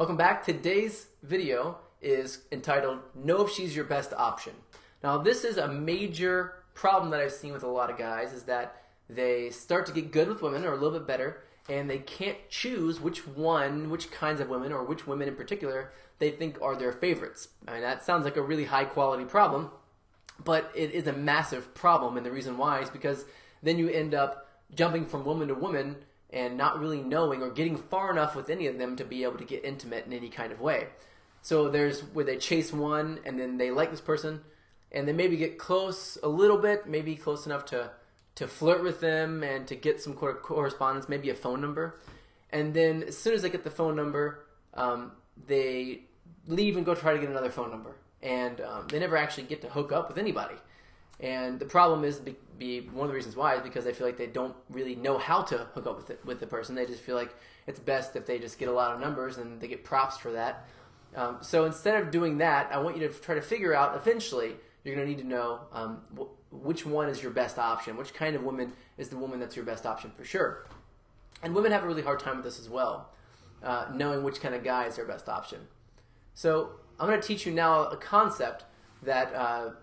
Welcome back. Today's video is entitled Know If She's Your Best Option. Now this is a major problem that I've seen with a lot of guys, is that they start to get good with women or a little bit better and they can't choose which kinds of women or which women in particular they think are their favorites. I mean, that sounds like a really high quality problem, but it is a massive problem, and the reason why is because then you end up jumping from woman to woman and not really knowing or getting far enough with any of them to be able to get intimate in any kind of way. So there's where they chase one and then they like this person and they maybe get close a little bit, maybe close enough to flirt with them and to get some correspondence, maybe a phone number. And then as soon as they get the phone number, they leave and go try to get another phone number. And they never actually get to hook up with anybody. And the problem is, one of the reasons why is because they feel like they don't really know how to hook up with the person. They just feel like it's best if they just get a lot of numbers and they get props for that. So instead of doing that, I want you to try to figure out, eventually, you're going to need to know which one is your best option. Which kind of woman is the woman that's your best option for sure. And women have a really hard time with this as well, knowing which kind of guy is their best option. So I'm going to teach you now a concept that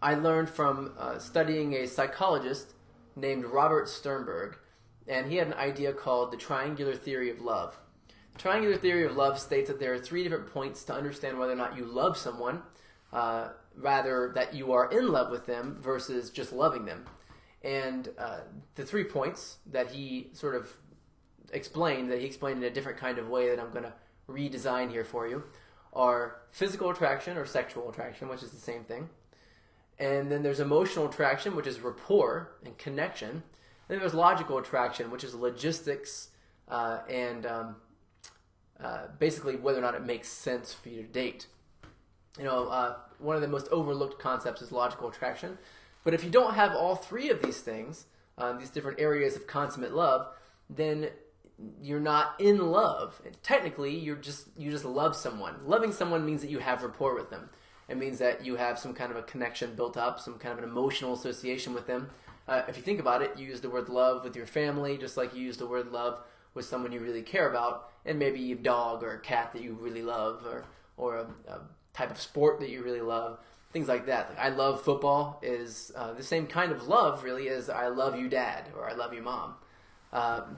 I learned from studying a psychologist named Robert Sternberg, and he had an idea called the triangular theory of love. The triangular theory of love states that there are 3 different points to understand whether or not you love someone, rather that you are in love with them versus just loving them. And the 3 points that he sort of explained, in a different kind of way that I'm going to redesign here for you, are physical attraction or sexual attraction, which is the same thing. And then there's emotional attraction, which is rapport and connection. And then there's logical attraction, which is logistics and basically whether or not it makes sense for you to date. You know, one of the most overlooked concepts is logical attraction. But if you don't have all 3 of these things, these different areas of consummate love, then you're not in love. And technically, you just love someone. Loving someone means that you have rapport with them. It means that you have some kind of a connection built up, some kind of an emotional association with them. If you think about it, you use the word love with your family, just like you use the word love with someone you really care about, and maybe a dog or a cat that you really love, or a type of sport that you really love, things like that. Like, I love football is the same kind of love, really, as I love you, Dad, or I love you, Mom.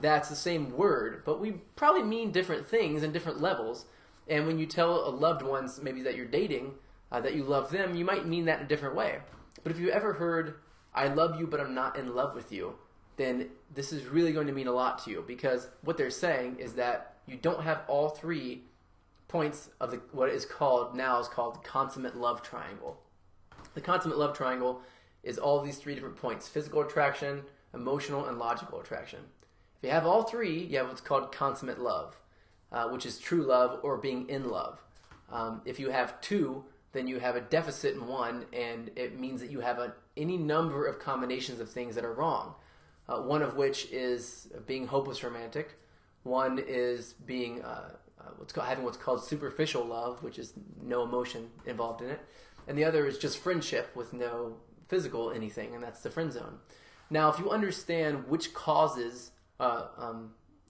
That's the same word, but we probably mean different things in different levels. And when you tell a loved one, maybe that you're dating, that you love them, you might mean that in a different way. But if you ever heard, I love you, but I'm not in love with you, then this is really going to mean a lot to you, because what they're saying is that you don't have all 3 points of what is called the consummate love triangle. The consummate love triangle is all these 3 different points: physical attraction, emotional, and logical attraction. If you have all 3, you have what's called consummate love, which is true love or being in love. If you have 2, then you have a deficit in 1, and it means that you have any number of combinations of things that are wrong. One of which is being hopeless romantic. One is being having what's called superficial love, which is no emotion involved in it. And the other is just friendship with no physical anything, and that's the friend zone. Now, if you understand which causes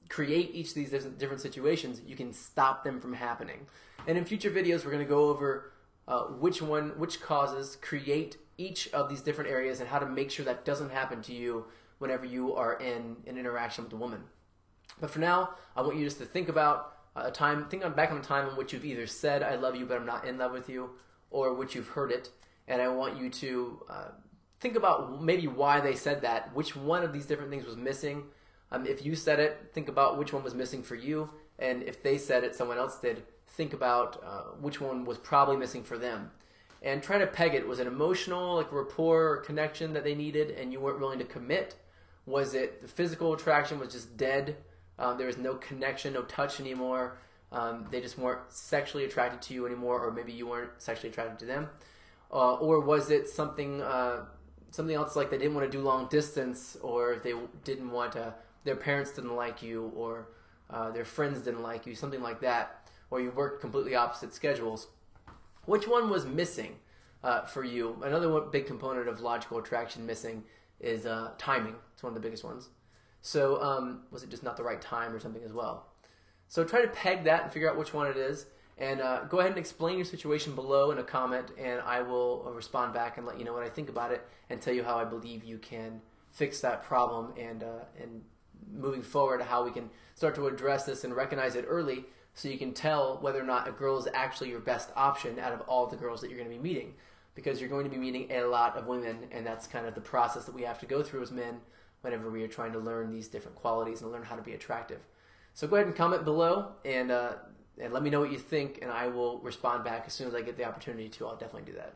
create each of these different situations, you can stop them from happening. And in future videos, we're going to go over which causes create each of these different areas and how to make sure that doesn't happen to you whenever you are in an interaction with a woman. But for now, I want you just to think about back on a time in which you've either said, I love you, but I'm not in love with you, or which you've heard it. And I want you to think about maybe why they said that, which one of these different things was missing. If you said it, think about which one was missing for you. And if they said it, someone else did, think about which one was probably missing for them. And try to peg it. Was it emotional, like rapport or connection that they needed and you weren't willing to commit? Was it the physical attraction was just dead? There was no connection, no touch anymore. They just weren't sexually attracted to you anymore, or maybe you weren't sexually attracted to them. Or was it something else, like they didn't want to do long distance, or they didn't want to, their parents didn't like you, or their friends didn't like you, something like that, or you worked completely opposite schedules. Which one was missing for you? Another big component of logical attraction missing is timing. It's one of the biggest ones. So was it just not the right time or something as well? So try to peg that and figure out which one it is. And go ahead and explain your situation below in a comment, and I will respond back and let you know what I think about it and tell you how I believe you can fix that problem and moving forward, how we can start to address this and recognize it early so you can tell whether or not a girl is actually your best option out of all the girls that you're going to be meeting. Because you're going to be meeting a lot of women, and that's kind of the process that we have to go through as men whenever we are trying to learn these different qualities and learn how to be attractive. So go ahead and comment below and let me know what you think, and I will respond back as soon as I get the opportunity to. I'll definitely do that.